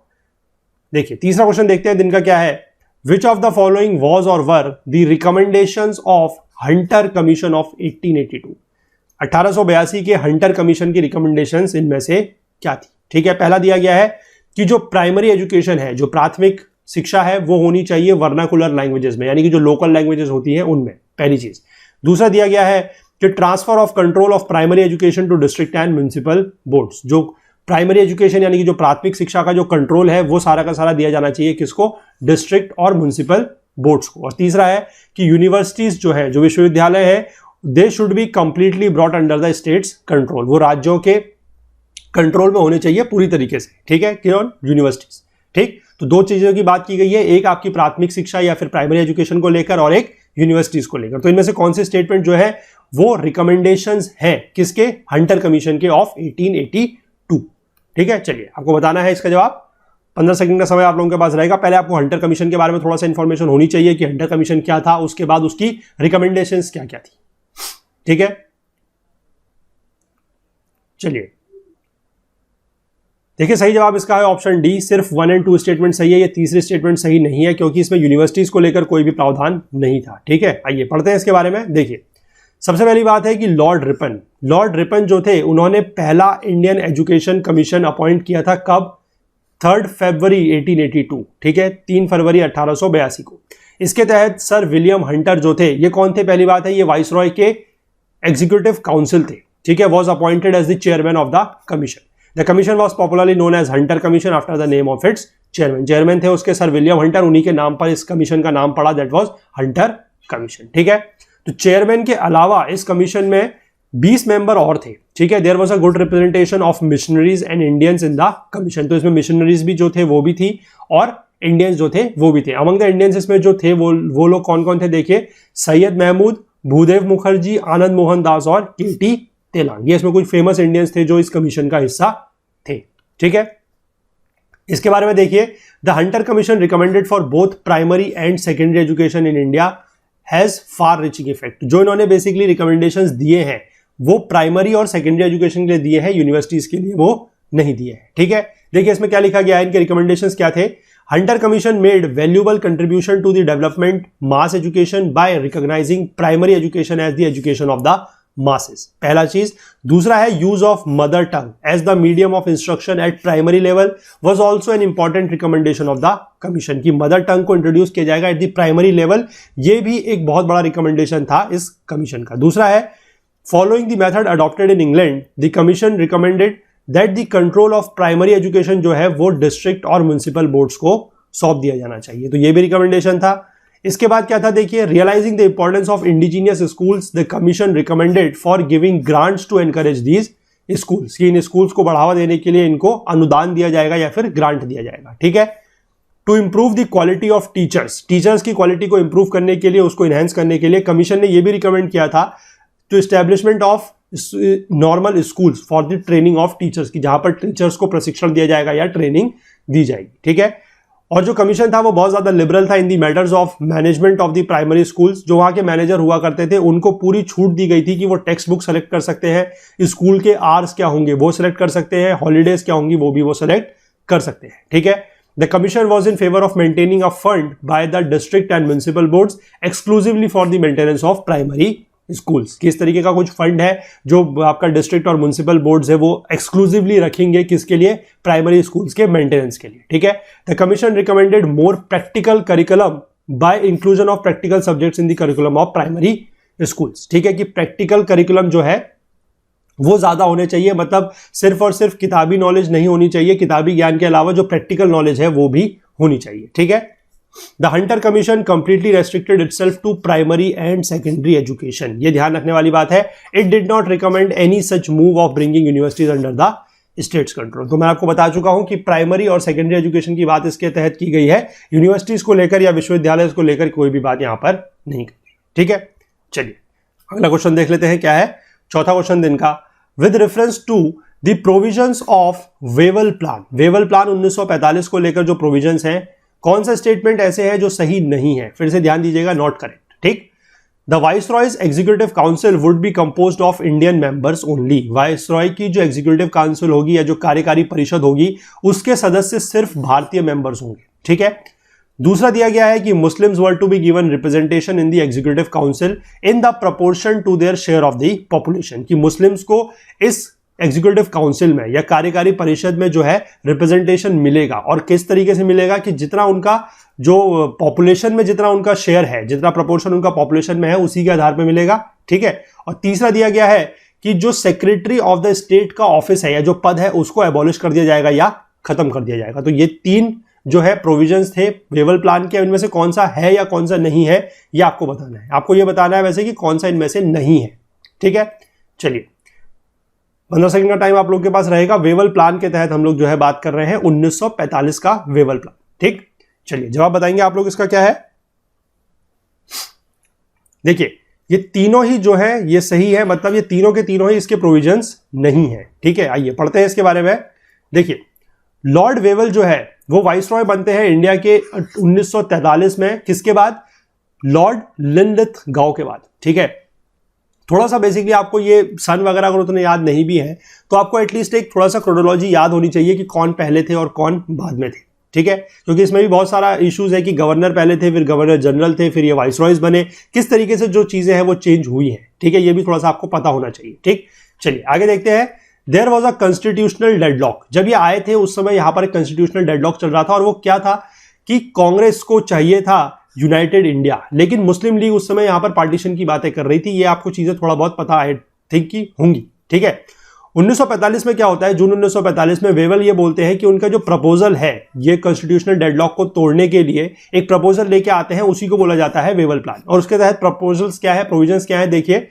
देखिए, तीसरा क्वेश्चन देखते हैं दिन का क्या है। Which of the following was or were the recommendations of Hunter commission of 1882। 1882 के हंटर कमीशन की रिकमेंडेशंस इनमें से क्या थी। ठीक है, पहला दिया गया है कि जो प्राइमरी एजुकेशन है, जो प्राथमिक शिक्षा है, वो होनी चाहिए वर्नाकुलर लैंग्वेजेस में, यानी कि जो लोकल लैंग्वेजेस होती है उनमें, पहली चीज। दूसरा दिया गया है कि transfer of control of primary education to district and municipal boards. जो प्राइमरी एजुकेशन यानी कि जो प्राथमिक शिक्षा का जो कंट्रोल है वो सारा का सारा दिया जाना चाहिए किसको, डिस्ट्रिक्ट और म्युनिसिपल बोर्ड्स को। और तीसरा है कि यूनिवर्सिटीज जो है, जो विश्वविद्यालय है, they should be completely brought under the state's control. वो राज्यों के कंट्रोल में होने चाहिए पूरी तरीके से। ठीक है, कौन, यूनिवर्सिटीज। ठीक, तो दो चीजों की बात की गई है, एक आपकी प्राथमिक शिक्षा या फिर प्राइमरी एजुकेशन को लेकर और एक यूनिवर्सिटीज को लेकर। तो इनमें से कौन से स्टेटमेंट जो है वो रिकमेंडेशंस है किसके, हंटर कमीशन के ऑफ 1882। ठीक है, चलिए आपको बताना है इसका जवाब। 15 सेकंड का समय आप लोगों के पास रहेगा। पहले आपको हंटर कमीशन के बारे में थोड़ा सा इंफॉर्मेशन होनी चाहिए कि हंटर कमीशन क्या था, उसके बाद उसकी रिकमेंडेशंस क्या क्या थी। ठीक है, चलिए देखिए, सही जवाब इसका है ऑप्शन डी। सिर्फ 1 और 2 स्टेटमेंट सही है, ये तीसरी स्टेटमेंट सही नहीं है, क्योंकि इसमें यूनिवर्सिटीज को लेकर कोई भी प्रावधान नहीं था। ठीक है, आइए पढ़ते हैं इसके बारे में। देखिए, सबसे पहली बात है कि लॉर्ड रिपन जो थे, उन्होंने पहला इंडियन एजुकेशन कमीशन अपॉइंट किया था कब, 3 फरवरी 1882। ठीक है, 3 फरवरी 1882 को। इसके तहत सर विलियम हंटर जो थे, ये कौन थे, पहली बात है ये वाइसरॉय के एग्जीक्यूटिव काउंसिल थे। ठीक है, was appointed as the chairman of the commission. The commission was popularly known as Hunter commission after the name of its chairman थे उसके सर विलियम हंटर, उन्हीं के नाम पर इस कमीशन का नाम पड़ा, दैट वॉज हंटर कमीशन। ठीक है, तो चेयरमैन के अलावा इस कमीशन में 20 मेंबर और थे। ठीक है, there was a good representation of missionaries and Indians in the commission. तो इसमें मिशनरीज भी जो थे वो भी थी और इंडियंस जो थे वो भी थे। अमंग द इंडियंस इसमें जो थे वो लोग कौन कौन थे देखिए, सैयद महमूद, भूदेव मुखर्जी, आनंद मोहन दास और केटी तेलांग। ये इसमें कुछ फेमस इंडियंस थे जो इस कमीशन का हिस्सा थे। ठीक है, इसके बारे में देखिए, the Hunter commission recommended for both primary and secondary education in India has far reaching effect. जो इन्होंने बेसिकली रिकमेंडेशंस दिए हैं वो प्राइमरी और सेकेंडरी एजुकेशन के लिए दिए हैं, यूनिवर्सिटीज के लिए वो नहीं दिए हैं। ठीक है, देखिए इसमें क्या लिखा गया है, इनके रिकमेंडेशंस क्या थे। Hunter commission made valuable contribution to the development mass education by recognising primary education as the education of the masses, पहला चीज। दूसरा है use of mother tongue as the medium of instruction at primary level was also an important recommendation of the commission की mother tongue को introduce किया जाएगा at the primary level. ये भी एक बहुत बड़ा रिकमेंडेशन था इस कमीशन का। दूसरा है following the method adopted in England the commission recommended that the control of primary education जो है वो डिस्ट्रिक्ट और म्युनिसिपल बोर्ड्स को सौंप दिया जाना चाहिए। तो ये भी रिकमेंडेशन था। इसके बाद क्या था देखिए, realising the importance of indigenous schools the commission recommended for giving grants to encourage these schools, कि इन स्कूल्स को बढ़ावा देने के लिए इनको अनुदान दिया जाएगा या फिर ग्रांट दिया जाएगा। ठीक है, to improve the quality of teachers की क्वालिटी को इंप्रूव करने के लिए, उसको इनहेंस करने के लिए कमीशन ने यह भी रिकमेंड किया था to establishment of normal schools for the training of teachers, की जहां पर टीचर्स को प्रशिक्षण दिया जाएगा या ट्रेनिंग दी जाएगी। ठीक है, और जो कमीशन था वो बहुत ज्यादा लिबरल था in the matters of management of the primary schools. जो वहां के मैनेजर हुआ करते थे उनको पूरी छूट दी गई थी कि वो टेक्स्ट बुक सेलेक्ट कर सकते हैं, स्कूल के आवर्स क्या होंगे वो सिलेक्ट कर सकते हैं, हॉलीडेज क्या होंगी वो भी वो सिलेक्ट कर सकते हैं। ठीक है, The commission was in favor of maintaining a fund by the district and municipal boards exclusively for the maintenance of primary schools. किस तरीके का कुछ फंड है जो आपका डिस्ट्रिक्ट और म्युनिसिपल बोर्ड्स है वो एक्सक्लूसिवली रखेंगे, किसके लिए? प्राइमरी स्कूल्स के मेंटेनेंस के लिए, ठीक है. The commission recommended more practical curriculum by inclusion of practical subjects in the curriculum of primary schools. ठीक है, कि प्रैक्टिकल करिकुलम जो है वो ज्यादा होने चाहिए, मतलब सिर्फ और सिर्फ किताबी नॉलेज नहीं होनी चाहिए, किताबी ज्ञान के अलावा जो प्रैक्टिकल नॉलेज है वो भी होनी चाहिए. ठीक है. The Hunter commission completely restricted itself to primary and secondary education. ये ध्यान रखने वाली बात है. It did not recommend any such move of bringing universities under the state's control. तो मैं आपको बता चुका हूं कि प्राइमरी और सेकेंडरी एजुकेशन की बात इसके तहत की गई है, यूनिवर्सिटीज को लेकर या विश्वविद्यालय को लेकर कोई भी बात यहां पर नहीं की. ठीक है. चलिए अगला क्वेश्चन देख लेते हैं क्या है. चौथा क्वेश्चन दिन का. With reference to the provisions of Wavell plan. Wavell plan 1945 को लेकर जो प्रोविजंस हैं, कौन सा स्टेटमेंट ऐसे है जो सही नहीं है? फिर से ध्यान दीजिएगा, नॉट करेक्ट. ठीक. The viceroys executive council would be composed of Indian members only. Viceroy की जो एग्जीक्यूटिव काउंसिल होगी या जो कार्यकारी परिषद होगी उसके सदस्य सिर्फ भारतीय मेंबर्स होंगे. ठीक है. दूसरा दिया गया है कि Muslims were to be given representation in the executive council in the proportion to their share of the population. कि मुस्लिम्स को इस एग्जीक्यूटिव काउंसिल में या कार्यकारी परिषद में जो है रिप्रेजेंटेशन मिलेगा, और किस तरीके से मिलेगा? कि जितना उनका जो पॉपुलेशन में जितना उनका शेयर है, जितना प्रोपोर्शन उनका पॉपुलेशन में है उसी के आधार पर मिलेगा. ठीक है. और तीसरा दिया गया है कि जो सेक्रेटरी ऑफ द स्टेट का ऑफिस है या जो पद है उसको एबॉलिश कर दिया जाएगा या खत्म कर दिया जाएगा. तो ये तीन जो है प्रोविजंस थे वेवल प्लान के, इनमें से कौन सा है या कौन सा नहीं है ये आपको बताना है. आपको ये बताना है वैसे कि कौन सा इनमें से नहीं है. ठीक है. चलिए 15 सेकंड का टाइम आप लोग के पास रहेगा. वेवल प्लान के तहत हम लोग जो है बात कर रहे हैं 1945 का वेवल प्लान. ठीक. चलिए जवाब बताएंगे आप लोग इसका क्या है. देखिए ये तीनों ही जो है ये सही है, मतलब ये तीनों के तीनों ही इसके प्रोविजंस नहीं है. ठीक है. आइए पढ़ते हैं इसके बारे में. देखिए लॉर्ड वेवल जो है वो वाइसरॉय बनते हैं इंडिया के 1943 में. किसके बाद? लॉर्ड लिनलिथगाउ के बाद. ठीक है. थोड़ा सा बेसिकली आपको ये सन वगैरह अगर उतने याद नहीं भी है तो आपको एटलीस्ट एक थोड़ा सा क्रोनोलॉजी याद होनी चाहिए कि कौन पहले थे और कौन बाद में थे. ठीक है. क्योंकि इसमें भी बहुत सारा इश्यूज है कि गवर्नर पहले थे, फिर गवर्नर जनरल थे, फिर ये वाइसरॉयज बने, किस तरीके से जो चीजें हैं वो चेंज हुई हैं. ठीक है. ये भी थोड़ा सा आपको पता होना चाहिए. ठीक. चलिए आगे देखते हैं. There was a constitutional deadlock. जब ये आए थे उस समय यहां पर एक कॉन्स्टिट्यूशनल डेडलॉक चल रहा था, और वो क्या था कि कांग्रेस को चाहिए था यूनाइटेड इंडिया, लेकिन मुस्लिम लीग उस समय यहां पर पार्टीशन की बातें कर रही थी. ये आपको चीजें थोड़ा बहुत पता है, थिंक की होंगी. ठीक है. 1945 में क्या होता है, जून 1945 में वेवल ये बोलते हैं कि उनका जो प्रपोजल है ये कॉन्स्टिट्यूशनल डेडलॉक को तोड़ने के लिए एक प्रपोजल लेके आते हैं, उसी को बोला जाता है वेवल प्लान. और उसके तहत प्रपोजल्स क्या है, प्रोविजंस क्या है, देखिए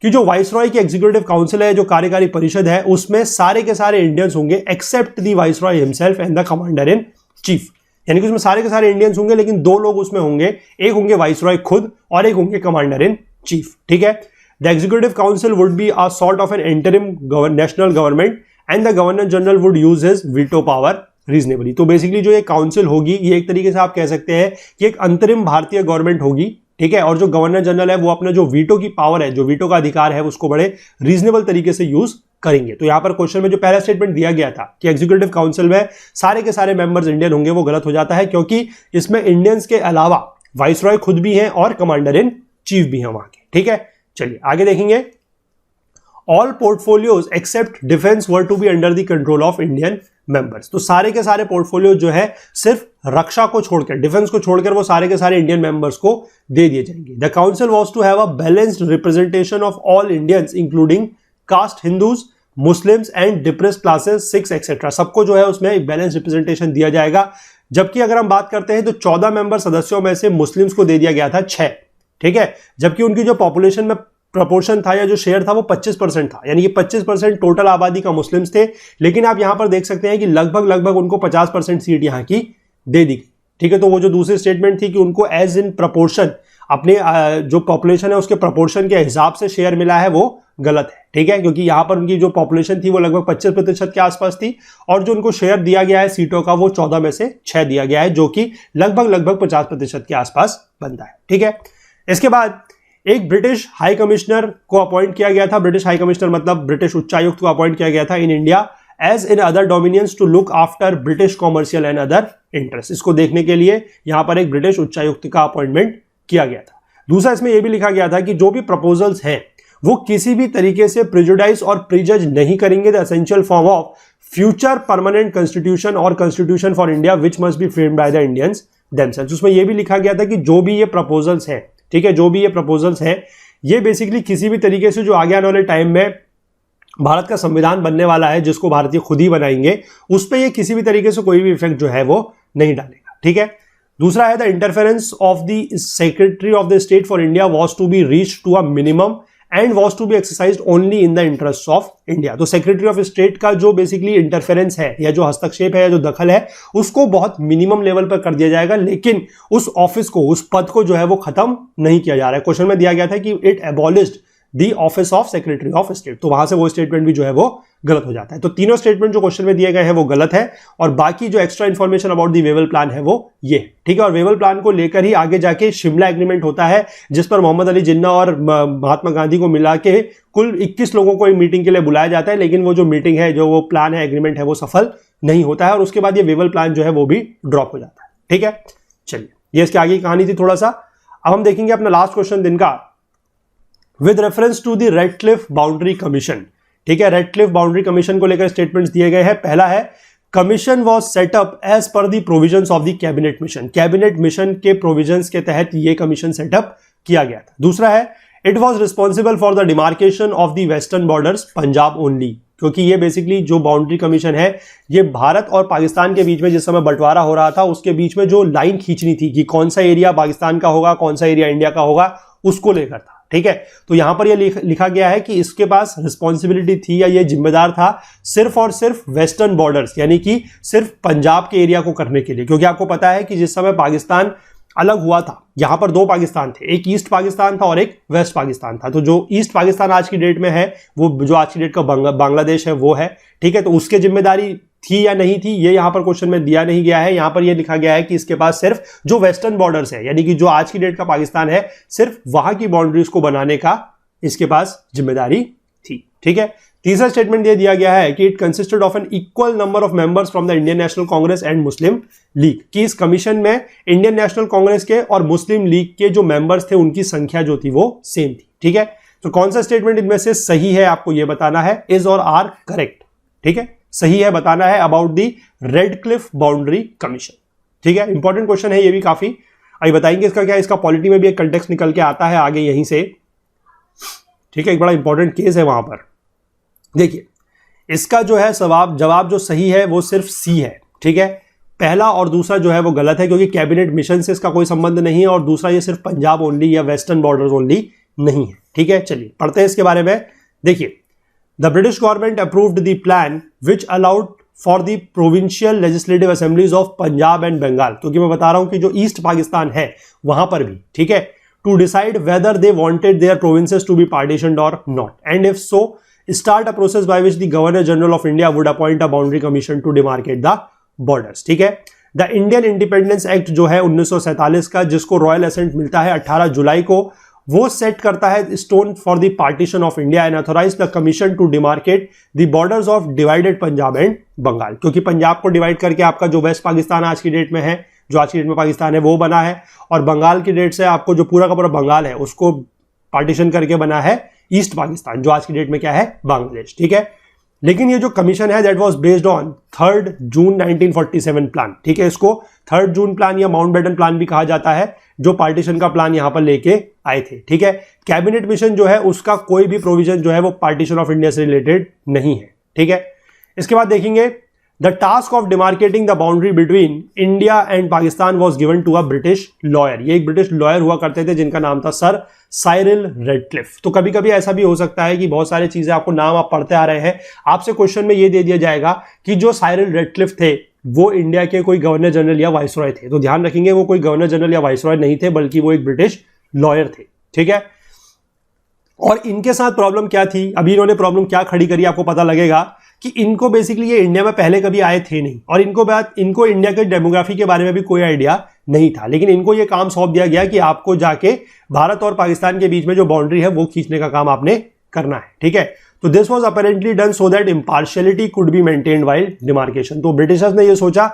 कि जो वाइसरॉय की एग्जीक्यूटिव काउंसिल है, जो कार्यकारी परिषद है, उसमें सारे के सारे इंडियंस होंगे except the viceroy himself and the commander in chief. यानी कि उसमें सारे के सारे इंडियंस होंगे, लेकिन दो लोग उसमें होंगे, एक होंगे वाइसरॉय खुद और एक होंगे कमांडर इन चीफ. ठीक है. The executive council would be a sort of N interim national government and the governor general would use his veto power reasonably. तो बेसिकली जो ये काउंसिल होगी ये एक तरीके से आप कह सकते हैं कि एक अंतरिम भारतीय गवर्नमेंट होगी. ठीक है. और जो गवर्नर जनरल है वो अपना जो वीटो की पावर है, जो वीटो का अधिकार है, उसको बड़े रीजनेबल तरीके से यूज करेंगे. तो यहां पर क्वेश्चन में जो पहला स्टेटमेंट दिया गया था कि एग्जीक्यूटिव काउंसिल में सारे के सारे मेंबर्स इंडियन होंगे, वो गलत हो जाता है, क्योंकि इसमें इंडियंस के अलावा वाइसरॉय खुद भी हैं और कमांडर इन चीफ भी हैं वहां के. ठीक है. चलिए आगे देखेंगे. All portfolios except defence were to be under the control of Indian members. तो सारे के सारे पोर्टफोलियो जो है सिर्फ रक्षा को छोड़कर, डिफेंस को छोड़कर, वो सारे के सारे इंडियन मेंबर्स को दे दिए जाएंगे. The council was to have a balanced representation of all Indians including caste Hindus, Muslims and depressed classes, Sikhs etcetera. सबको जो है उसमें एक बैलेंस रिप्रेजेंटेशन दिया जाएगा. जबकि अगर हम बात करते हैं तो 14 मेंबर सदस्यों में से मुस्लिम्स को दे दिया गया था 6. ठीक है. जबकि उनकी जो पॉपुलेशन में प्रपोर्शन था या जो शेयर था वो 25% था, यानी कि 25% टोटल आबादी का मुस्लिम्स थे. लेकिन आप यहां पर देख सकते हैं कि लगभग उनको 50% सीट यहां की दे दी गई. ठीक है. तो वो जो दूसरी स्टेटमेंट थी कि उनको एज इन प्रपोर्शन अपने जो पॉपुलेशन है उसके प्रपोर्शन के हिसाब से शेयर मिला है, वो गलत है. ठीक है. क्योंकि यहां पर उनकी जो पॉपुलेशन थी वो लगभग 25% के आसपास थी, और जो उनको शेयर दिया गया है सीटों का वो 14 में से 6 दिया गया है, जो कि लगभग 50% के आसपास बनता है. ठीक है. इसके बाद एक ब्रिटिश हाई कमिश्नर को अपॉइंट किया गया था. ब्रिटिश हाई कमिश्नर मतलब ब्रिटिश उच्चायुक्त को अपॉइंट किया गया था in India as in other dominions to look after British commercial and other interest. इसको देखने के लिए यहां पर एक ब्रिटिश उच्चायुक्त का अपॉइंटमेंट किया गया था। दूसरा इसमें यह भी लिखा गया था कि जो भी प्रपोजल्स हैं वो किसी भी तरीके से प्रिजुडाइज और प्रिजज नहीं करेंगे the essential form of future permanent constitution or constitution for India which must be framed by the Indians themselves. उसमें यह भी लिखा गया था कि जो भी ये प्रपोजल्स हैं, ठीक है, जो भी ये प्रपोजल्स हैं ये बेसिकली किसी भी तरीके से जो आगे आने वाले टाइम में भारत का संविधान बनने वाला है जिसको भारतीय खुद ही बनाएंगे, उस पर ये किसी भी तरीके से कोई भी इफेक्ट जो है वो नहीं डालेगा, ठीक है। दूसरा है the interference of the secretary of the state for India was to be reach to a minimum and was to be exercised only in the interest of India. तो सेक्रेटरी ऑफ स्टेट का जो basically interference है या जो हस्तक्षेप है या जो दखल है उसको बहुत मिनिमम लेवल पर कर दिया जाएगा, लेकिन उस ऑफिस को, उस पद को जो है वो खत्म नहीं किया जा रहा है। क्वेश्चन में दिया गया था कि it abolished the office of secretary of state, तो वहां से वो स्टेटमेंट भी जो है वो गलत हो जाता है। तो तीनों स्टेटमेंट जो क्वेश्चन में दिए गए हैं वो गलत है और बाकी जो extra information about the Wavell plan है वो ये, ठीक है। और वेवल प्लान को लेकर ही आगे जाके शिमला एग्रीमेंट होता है जिस पर मोहम्मद अली जिन्ना और महात्मा गांधी को मिला के कुल 21 लोगों को एक मीटिंग के लिए बुलाया जाता है, लेकिन वो जो मीटिंग है, जो वो प्लान है, एग्रीमेंट है, वो सफल नहीं होता है और उसके बाद ये वेवल प्लान जो है वो भी ड्रॉप हो जाता है, ठीक है। चलिए, ये इसकी आगे की कहानी थी थोड़ा सा। अब हम देखेंगे अपना लास्ट क्वेश्चन दिन का with reference to the Radcliffe boundary commission, ठीक है। रेडक्लिफ बाउंड्री कमीशन को लेकर स्टेटमेंट्स दिए गए हैं। पहला है commission was set up as per the provisions of the cabinet mission, cabinet mission के प्रोविजंस के तहत ये कमीशन सेटअप किया गया था। दूसरा है it was responsible for the demarcation of the western borders Punjab only, क्योंकि ये बेसिकली जो बाउंड्री कमीशन है ये भारत और पाकिस्तान के बीच में जिस समय बंटवारा हो रहा था उसके बीच में जो लाइन खींचनी थी कि कौन सा एरिया पाकिस्तान का होगा, कौन सा एरिया इंडिया का होगा, उसको लेकर था, ठीक है। तो यहां पर यह लिखा गया है कि इसके पास रिस्पॉन्सिबिलिटी थी या ये जिम्मेदार था सिर्फ और सिर्फ वेस्टर्न बॉर्डर्स यानी कि सिर्फ पंजाब के एरिया को करने के लिए, क्योंकि आपको पता है कि जिस समय पाकिस्तान अलग हुआ था यहां पर दो पाकिस्तान थे, एक ईस्ट पाकिस्तान था और एक वेस्ट पाकिस्तान था। तो जो ईस्ट पाकिस्तान आज की डेट में है वो जो आज की डेट का बांग्लादेश है वो है, ठीक है। तो उसके जिम्मेदारी थी या नहीं थी ये यहां पर क्वेश्चन में दिया नहीं गया है। यहां पर ये लिखा गया है कि इसके पास सिर्फ जो वेस्टर्न बॉर्डर्स है यानी कि जो आज की डेट का पाकिस्तान है सिर्फ वहां की बाउंड्रीज को बनाने का इसके पास जिम्मेदारी थी, ठीक है। तीसरा स्टेटमेंट ये दिया गया है कि it consisted of an equal number of members from the Indian National Congress and Muslim League, कि इस कमीशन में इंडियन नेशनल कांग्रेस के और मुस्लिम लीग के जो मेंबर्स थे उनकी संख्या जो थी वो सेम थी, ठीक है। तो कौन सा स्टेटमेंट इनमें से सही है आपको ये बताना है, इज और आर करेक्ट, ठीक है, सही है बताना है about the Radcliffe boundary commission, ठीक है। इंपॉर्टेंट क्वेश्चन है ये भी काफी, अभी बताएंगे इसका क्या, इसका पॉलिटी में भी एक कंटेक्स्ट निकल के आता है आगे यहीं से, ठीक है। एक बड़ा इंपॉर्टेंट केस है वहां पर। देखिए इसका जो है जवाब जो सही है वो सिर्फ सी है, ठीक है। पहला और दूसरा जो है वो गलत है क्योंकि कैबिनेट मिशन से इसका कोई संबंध नहीं है और दूसरा ये सिर्फ पंजाब ओनली या वेस्टर्न बॉर्डर्स ओनली नहीं है, ठीक है। चलिए पढ़ते हैं इसके बारे में। देखिए the British government approved the plan which allowed for the provincial legislative assemblies of Punjab and Bengal, क्योंकि मैं बता रहा हूं कि जो ईस्ट पाकिस्तान है वहां पर भी, ठीक है, to decide whether they wanted their provinces to be partitioned or not and if so start a process by which the Governor General of India would appoint a boundary commission to demarcate the borders, ठीक है। The Indian independence act जो है 1947 का, जिसको royal ascent मिलता है 18 जुलाई को, वो सेट करता है stone for the partition of India and authorise the commission to demarcate the borders of divided Punjab and Bengal, क्योंकि पंजाब को डिवाइड करके आपका जो वेस्ट पाकिस्तान आज की डेट में है, जो आज की डेट में पाकिस्तान है, वो बना है और बंगाल की डेट से आपको जो पूरा का पूरा बंगाल है उसको पार्टीशन करके बना है ईस्ट पाकिस्तान, जो आज की डेट में क्या है, बांग्लादेश, ठीक है। लेकिन ये जो कमीशन है that was based on 3 June 1947 plan, ठीक है। इसको 3 जून प्लान या माउंटबेटन प्लान भी कहा जाता है, जो पार्टीशन का प्लान यहां पर लेके आए थे, ठीक है। कैबिनेट मिशन जो है उसका कोई भी प्रोविजन जो है वो पार्टीशन ऑफ इंडिया से रिलेटेड नहीं है, ठीक है। इसके बाद देखेंगे the task of demarcating the boundary between India and Pakistan was given to a British lawyer. ये एक ब्रिटिश लॉयर हुआ करते थे जिनका नाम था सर साइरिल रेडक्लिफ। तो कभी कभी ऐसा भी हो सकता है कि बहुत सारी चीजें आपको नाम आप पढ़ते आ रहे हैं, आपसे क्वेश्चन में ये दे दिया जाएगा कि जो साइरिल रेडक्लिफ थे वो इंडिया के कोई गवर्नर जनरल या वाइसरॉय थे। तो ध्यान रखेंगे वो कोई गवर्नर जनरल या वाइसरॉय नहीं थे, बल्कि वो एक ब्रिटिश लॉयर थे, ठीक है। और इनके साथ प्रॉब्लम क्या थी, अभी इन्होंने प्रॉब्लम क्या खड़ी करी, आपको पता लगेगा कि इनको बेसिकली ये इंडिया में पहले कभी आए थे नहीं और इनको इंडिया के डेमोग्राफी के बारे में भी कोई आइडिया नहीं था, लेकिन इनको ये काम सौंप दिया गया कि आपको जाके भारत और पाकिस्तान के बीच में जो बाउंड्री है वो खींचने का काम आपने करना है, ठीक है। तो this was apparently done so that impartiality could be maintained while demarcation. तो ब्रिटिशर्स ने ये सोचा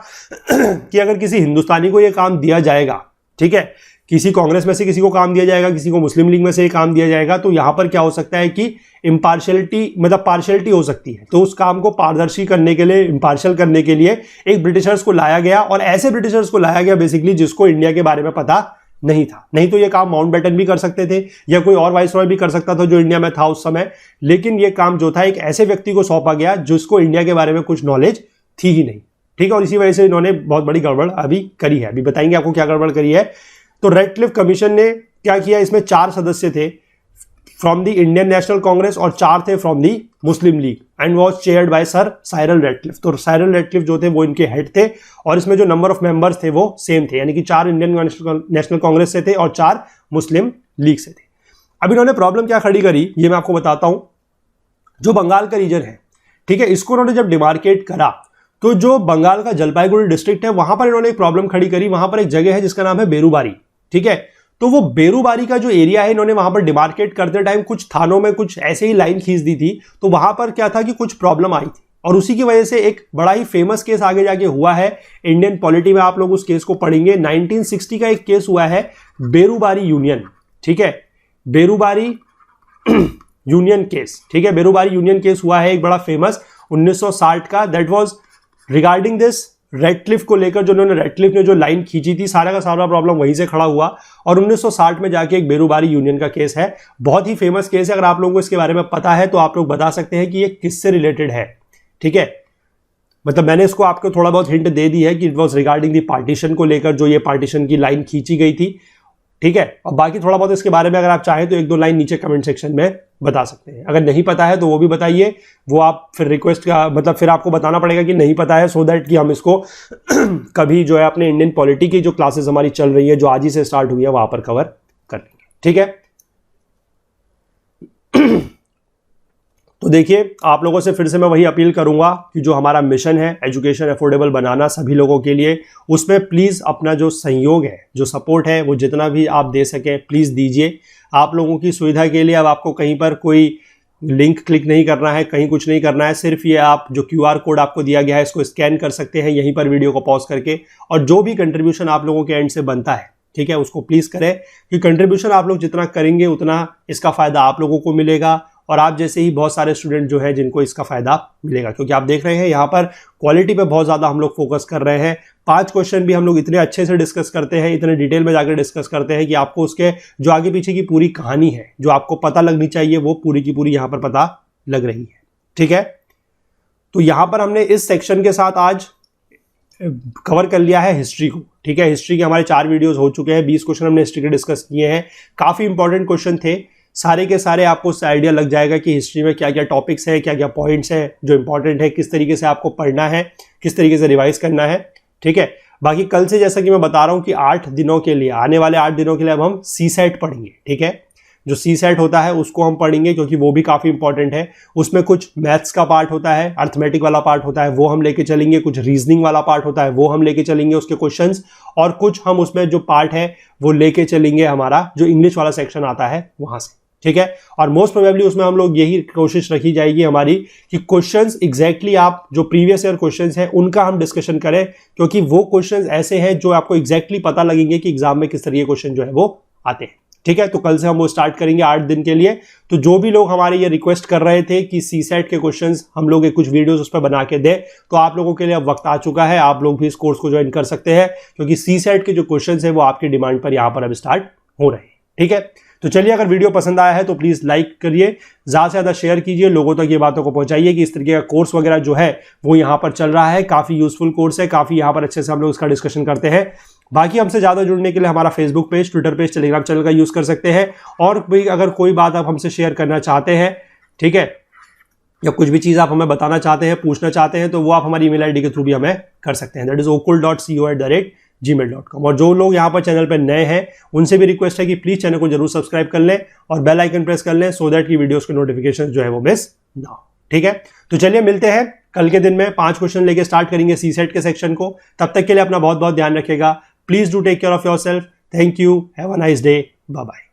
कि अगर किसी हिंदुस्तानी को ये काम दिया जाएगा, ठीक है, किसी कांग्रेस में से किसी को काम दिया जाएगा, किसी को मुस्लिम लीग में से काम दिया जाएगा, तो यहां पर क्या हो सकता है कि इम्पार्शियलिटी मतलब पार्शियलिटी हो सकती है। तो उस काम को पारदर्शी करने के लिए, इम्पार्शियल करने के लिए एक ब्रिटिशर्स को लाया गया, और ऐसे ब्रिटिशर्स को लाया गया बेसिकली जिसको इंडिया के बारे में पता नहीं था। नहीं तो ये काम माउंटबेटन भी कर सकते थे या कोई और वाइसरॉय भी कर सकता था जो इंडिया में था उस समय, लेकिन ये काम जो था एक ऐसे व्यक्ति को सौंपा गया जिसको इंडिया के बारे में कुछ नॉलेज थी ही नहीं, ठीक है। और इसी वजह से इन्होंने बहुत बड़ी गड़बड़ अभी करी है, अभी बताएंगे आपको क्या गड़बड़ करी है। तो रेडक्लिफ कमीशन ने क्या किया, इसमें 4 सदस्य थे from the Indian National Congress और 4 थे from the Muslim League, and was chaired by Sir Cyril Radcliffe. तो साइरल रेडक्लिफ जो थे वो इनके हेड थे, और इसमें जो नंबर ऑफ मेंबर्स थे वो सेम थे, यानी कि 4 इंडियन नेशनल कांग्रेस से थे और 4 मुस्लिम लीग से थे। अब इन्होंने प्रॉब्लम क्या खड़ी करी ये मैं आपको बताता हूं। जो बंगाल का रीजन है, ठीक है, इसको उन्होंने जब डिमार्केट करा तो जो बंगाल का जलपाईगुड़ी डिस्ट्रिक्ट है वहां पर इन्होंने एक प्रॉब्लम खड़ी करी। वहां पर एक जगह है जिसका नाम है बेरूबारी, ठीक है। तो वो बेरूबारी का जो एरिया है इन्होंने वहां पर डिमार्केट करते टाइम कुछ थानों में कुछ ऐसे ही लाइन खींच दी थी, तो वहां पर क्या था कि कुछ प्रॉब्लम आई थी, और उसी की वजह से एक बड़ा ही फेमस केस आगे जाके हुआ है इंडियन पॉलिटी में। आप लोग उस केस को पढ़ेंगे। 1960 का एक केस हुआ है बेरूबारी यूनियन, ठीक है, बेरूबारी यूनियन केस, ठीक है, बेरूबारी यूनियन केस हुआ है एक बड़ा फेमस 1960 का। That was regarding this Radcliffe को लेकर, जो उन्होंने रेडक्लिफ ने जो लाइन खींची थी, सारा का सारा प्रॉब्लम वहीं से खड़ा हुआ, और 1960 में जाके एक बेरूबारी यूनियन का केस है। बहुत ही फेमस केस है। अगर आप लोगों को इसके बारे में पता है तो आप लोग बता सकते हैं कि ये किससे रिलेटेड है, ठीक है। मतलब मैंने इसको आपको थोड़ा बहुत हिंट दे दी है कि it was regarding the partition को लेकर, जो ये पार्टीशन की लाइन खींची गई थी, ठीक है। और बाकी थोड़ा बहुत इसके बारे में अगर आप चाहें तो 1-2 लाइन नीचे कमेंट सेक्शन में बता सकते हैं। अगर नहीं पता है तो वो भी बताइए, वो आप फिर रिक्वेस्ट का मतलब फिर आपको बताना पड़ेगा कि नहीं पता है, सो दैट कि हम इसको कभी जो है अपने इंडियन पॉलिटी की जो क्लासेस हमारी चल रही है, जो आज ही से स्टार्ट हुई है, वहां पर कवर कर लेंगे, ठीक है। तो देखिए, आप लोगों से फिर से मैं वही अपील करूंगा कि जो हमारा मिशन है एजुकेशन अफोर्डेबल बनाना सभी लोगों के लिए, उसमें प्लीज अपना जो सहयोग है, जो सपोर्ट है, वो जितना भी आप दे सकें प्लीज दीजिए। आप लोगों की सुविधा के लिए अब आपको कहीं पर कोई लिंक क्लिक नहीं करना है, कहीं कुछ नहीं करना है, सिर्फ ये आप जो QR कोड आपको दिया गया है इसको स्कैन कर सकते हैं यहीं पर वीडियो को पॉज करके, और जो भी कंट्रीब्यूशन आप लोगों के एंड से बनता है, ठीक है, उसको प्लीज करें, कि कंट्रीब्यूशन आप लोग जितना करेंगे उतना इसका फायदा आप लोगों को मिलेगा, और आप जैसे ही बहुत सारे स्टूडेंट जो हैं जिनको इसका फायदा मिलेगा। क्योंकि आप देख रहे हैं यहाँ पर क्वालिटी पे बहुत ज़्यादा हम लोग फोकस कर रहे हैं। 5 क्वेश्चन भी हम लोग इतने अच्छे से डिस्कस करते हैं, इतने डिटेल में जाकर डिस्कस करते हैं कि आपको उसके जो आगे पीछे की पूरी कहानी है, जो आपको पता लगनी चाहिए, वो पूरी की पूरी यहाँ पर पता लग रही है, ठीक है। तो यहाँ पर हमने इस सेक्शन के साथ आज कवर कर लिया है हिस्ट्री को, ठीक है। हिस्ट्री के हमारे 4 वीडियोस हो चुके हैं, 20 क्वेश्चन हमने हिस्ट्री के डिस्कस किए हैं। काफ़ी इंपॉर्टेंट क्वेश्चन थे, सारे के सारे आपको उससे आइडिया लग जाएगा कि हिस्ट्री में क्या क्या टॉपिक्स है, क्या क्या पॉइंट्स हैं जो इंपॉर्टेंट है, किस तरीके से आपको पढ़ना है, किस तरीके से रिवाइज करना है, ठीक है। बाकी कल से जैसा कि मैं बता रहा हूं कि 8 दिनों के लिए, आने वाले 8 दिनों के लिए अब हम CSAT पढ़ेंगे, ठीक है। जो CSAT होता है उसको हम पढ़ेंगे क्योंकि वो भी काफ़ी इंपॉर्टेंट है। उसमें कुछ मैथ्स का पार्ट होता है, अर्थमेटिक वाला पार्ट होता है, वो हम लेके चलेंगे, कुछ रीजनिंग वाला पार्ट होता है वो हम लेके चलेंगे उसके क्वेश्चंस, और कुछ हम उसमें जो पार्ट है वो लेके चलेंगे हमारा जो इंग्लिश वाला सेक्शन आता है वहां से, ठीक है। और मोस्ट प्रोबेबली उसमें हम लोग यही कोशिश रखी जाएगी हमारी कि क्वेश्चंस एग्जैक्टली आप जो प्रीवियस ईयर क्वेश्चंस हैं उनका हम डिस्कशन करें, क्योंकि वो क्वेश्चंस ऐसे हैं जो आपको एग्जैक्टली पता लगेंगे कि एग्जाम में किस तरह के क्वेश्चन जो है वो आते हैं, ठीक है। तो कल से हम वो स्टार्ट करेंगे 8 दिन के लिए। तो जो भी लोग हमारे ये रिक्वेस्ट कर रहे थे कि CSAT के क्वेश्चंस हम लोग कुछ वीडियोस उस पर बना के दें, तो आप लोगों के लिए अब वक्त आ चुका है, आप लोग भी इस कोर्स को ज्वाइन कर सकते हैं, क्योंकि CSAT के जो क्वेश्चंस है वो आपकी डिमांड पर यहाँ पर अब स्टार्ट हो रहे हैं, ठीक है। तो चलिए, अगर वीडियो पसंद आया है तो प्लीज लाइक करिए, ज्यादा से ज्यादा शेयर कीजिए, लोगों तक ये बातों को पहुंचाइए कि इस तरीके का कोर्स वगैरह जो है वो यहाँ पर चल रहा है, काफी यूजफुल कोर्स है, काफी यहाँ पर अच्छे से हम लोग इसका डिस्कशन करते हैं। बाकी हमसे ज्यादा जुड़ने के लिए हमारा Facebook page, Twitter page, Telegram channel का यूज कर सकते हैं, और भी अगर कोई बात आप हमसे शेयर करना चाहते हैं, ठीक है, या कुछ भी चीज आप हमें बताना चाहते हैं, पूछना चाहते हैं, तो वो आप हमारी ईमेल आईडी के थ्रू भी हमें कर सकते हैं, दैट इज okul.co@gmail.com। और जो लोग यहाँ पर चैनल पर नए हैं उनसे भी रिक्वेस्ट है कि प्लीज चैनल को जरूर सब्सक्राइब कर लें और बेल आइकन प्रेस कर लें, सो दैट की वीडियोस के नोटिफिकेशन जो है वो मिस ना हो, ठीक है। तो चलिए, मिलते हैं कल के दिन में, 5 क्वेश्चन लेके स्टार्ट करेंगे CSAT के सेक्शन को। तब तक के लिए अपना बहुत बहुत ध्यान रखिएगा। Please do take care of yourself. Thank you, have a nice day, bye bye.